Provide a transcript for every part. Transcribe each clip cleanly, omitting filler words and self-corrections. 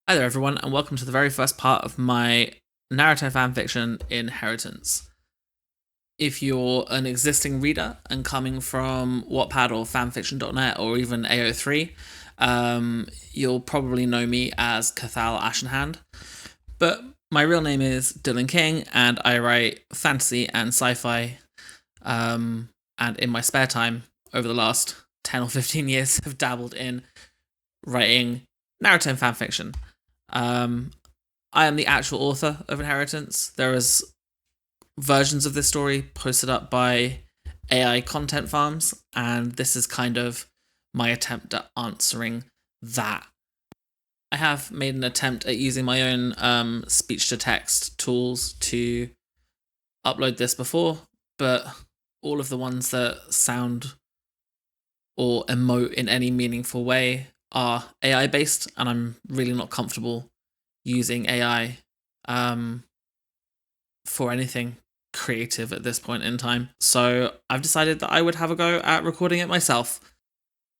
Hi there, everyone, and welcome to the very first part of my Naruto fanfiction, Inheritance. If you're an existing reader and coming from Wattpad or fanfiction.net or even AO3, you'll probably know me as Cathal Ashenhand. But my real name is Dylan King, and I write fantasy and sci-fi. And in my spare time, over the last 10 or 15 years, have dabbled in writing Naruto fanfiction. I am the actual author of Inheritance. There is versions of this story posted up by AI content farms, and this is kind of my attempt at answering that. I have made an attempt at using my own speech to text tools to upload this before, but all of the ones that sound or emote in any meaningful way are AI based, and I'm really not comfortable using AI for anything creative at this point in time. So I've decided that I would have a go at recording it myself.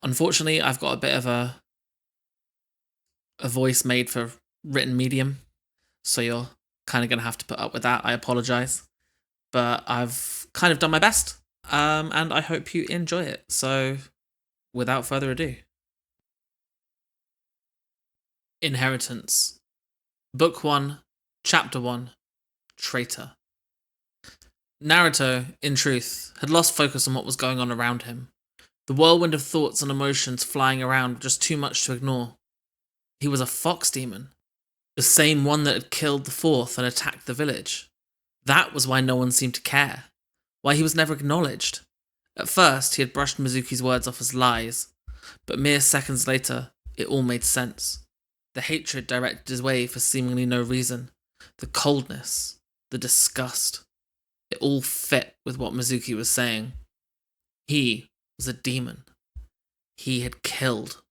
Unfortunately, I've got a bit of a voice made for written medium, so you're kind of going to have to put up with that. I apologize, but I've kind of done my best, and I hope you enjoy it. So without further ado, Inheritance, Book 1, Chapter 1, Traitor. Naruto, in truth, had lost focus on what was going on around him. The whirlwind of thoughts and emotions flying around were just too much to ignore. He was a fox demon, the same one that had killed the fourth and attacked the village. That was why no one seemed to care, why he was never acknowledged. At first, he had brushed Mizuki's words off as lies, but mere seconds later, it all made sense. The hatred directed his way for seemingly no reason, the coldness, the disgust. It all fit with what Mizuki was saying. He was a demon. He had killed.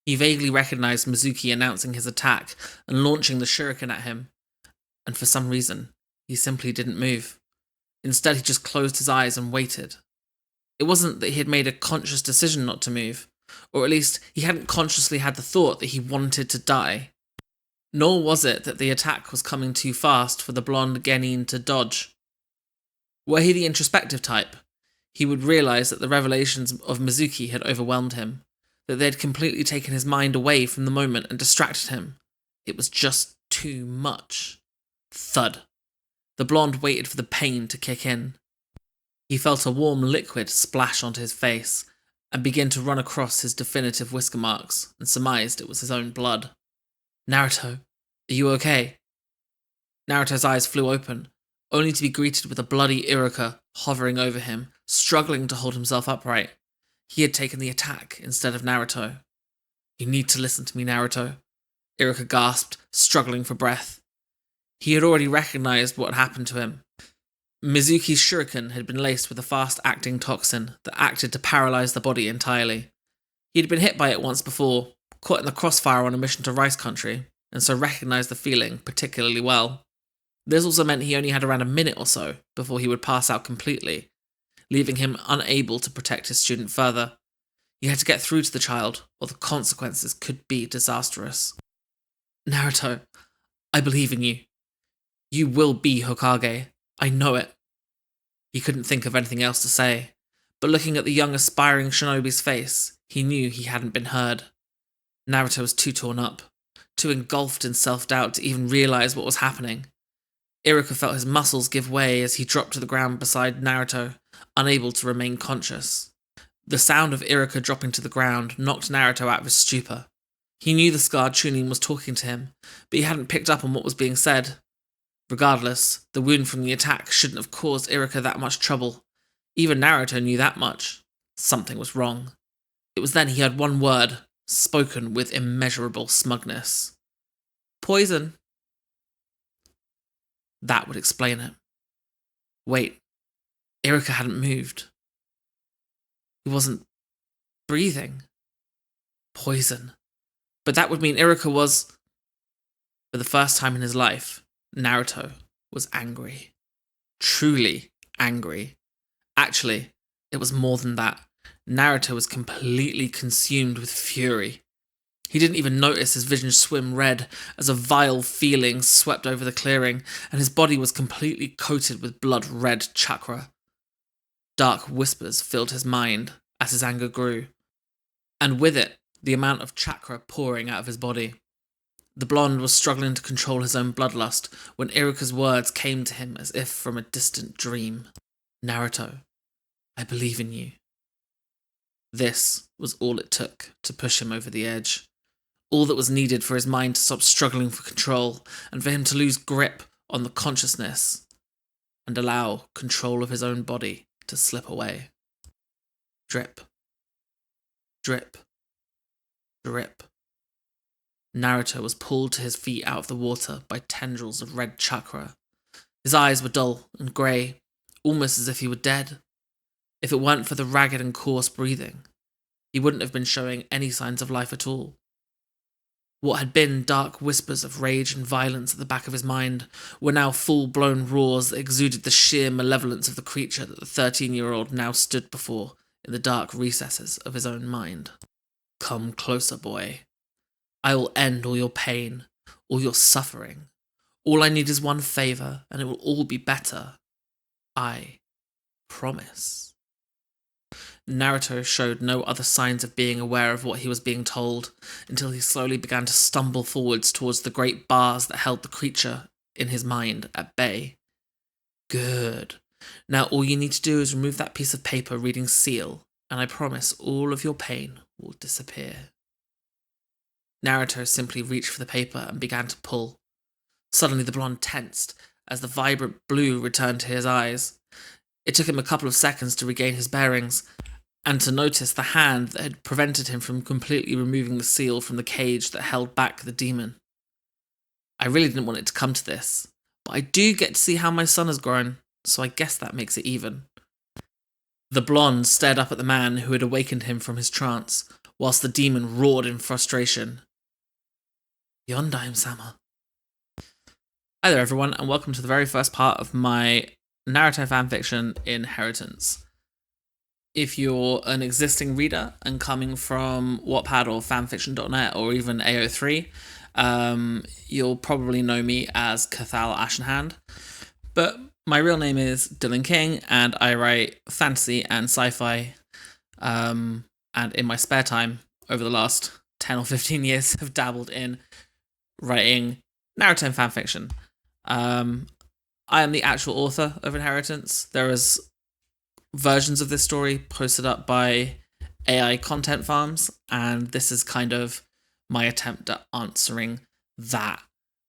He vaguely recognized Mizuki announcing his attack and launching the shuriken at him, and for some reason, he simply didn't move. Instead, he just closed his eyes and waited. It wasn't that he had made a conscious decision not to move, or at least he hadn't consciously had the thought that he wanted to die. Nor was it that the attack was coming too fast for the blonde Genin to dodge. Were he the introspective type, he would realize that the revelations of Mizuki had overwhelmed him, that they had completely taken his mind away from the moment and distracted him. It was just too much. Thud. The blonde waited for the pain to kick in. He felt a warm liquid splash onto his face and begin to run across his definitive whisker marks, and surmised it was his own blood. Naruto, are you okay? Naruto's eyes flew open, only to be greeted with a bloody Iruka hovering over him, struggling to hold himself upright. He had taken the attack instead of Naruto. You need to listen to me, Naruto, Iruka gasped, struggling for breath. He had already recognized what had happened to him. Mizuki's shuriken had been laced with a fast-acting toxin that acted to paralyze the body entirely. He had been hit by it once before, caught in the crossfire on a mission to Rice Country, and so recognized the feeling particularly well. This also meant he only had around a minute or so before he would pass out completely, leaving him unable to protect his student further. He had to get through to the child, or the consequences could be disastrous. Naruto, I believe in you. You will be Hokage. I know it. He couldn't think of anything else to say, but looking at the young aspiring shinobi's face, he knew he hadn't been heard. Naruto was too torn up, too engulfed in self-doubt to even realize what was happening. Iruka felt his muscles give way as he dropped to the ground beside Naruto, unable to remain conscious. The sound of Iruka dropping to the ground knocked Naruto out of his stupor. He knew the scarred Chunin was talking to him, but he hadn't picked up on what was being said. Regardless, the wound from the attack shouldn't have caused Iruka that much trouble. Even Naruto knew that much. Something was wrong. It was then he heard one word, spoken with immeasurable smugness. Poison. That would explain it. Wait, Iruka hadn't moved. He wasn't breathing. Poison. But that would mean Iruka was... For the first time in his life, Naruto was angry. Truly angry. Actually, it was more than that. Naruto was completely consumed with fury. He didn't even notice his vision swim red as a vile feeling swept over the clearing, and his body was completely coated with blood-red chakra. Dark whispers filled his mind as his anger grew, and with it, the amount of chakra pouring out of his body. The blonde was struggling to control his own bloodlust when Iruka's words came to him as if from a distant dream. Naruto, I believe in you. This was all it took to push him over the edge. All that was needed for his mind to stop struggling for control and for him to lose grip on the consciousness and allow control of his own body to slip away. Drip. Drip. Drip. Naruto was pulled to his feet out of the water by tendrils of red chakra. His eyes were dull and grey, almost as if he were dead. If it weren't for the ragged and coarse breathing, he wouldn't have been showing any signs of life at all. What had been dark whispers of rage and violence at the back of his mind were now full-blown roars that exuded the sheer malevolence of the creature that the 13-year-old now stood before in the dark recesses of his own mind. Come closer, boy. I will end all your pain, all your suffering. All I need is one favour, and it will all be better. I promise. Naruto showed no other signs of being aware of what he was being told, until he slowly began to stumble forwards towards the great bars that held the creature in his mind at bay. Good. Now all you need to do is remove that piece of paper reading seal, and I promise all of your pain will disappear. Naruto simply reached for the paper and began to pull. Suddenly the blonde tensed as the vibrant blue returned to his eyes. It took him a couple of seconds to regain his bearings, and to notice the hand that had prevented him from completely removing the seal from the cage that held back the demon. I really didn't want it to come to this, but I do get to see how my son has grown, so I guess that makes it even. The blonde stared up at the man who had awakened him from his trance, whilst the demon roared in frustration. Yondaime-sama. Hi there everyone, and welcome to the very first part of my Naruto fanfiction, Inheritance. If you're an existing reader and coming from Wattpad or fanfiction.net or even AO3, you'll probably know me as Cathal Ashenhand. But my real name is Dylan King, and I write fantasy and sci-fi. And in my spare time, over the last 10 or 15 years, have dabbled in writing Naruto fanfiction. I am the actual author of Inheritance. There is versions of this story posted up by AI content farms, and this is kind of my attempt at answering that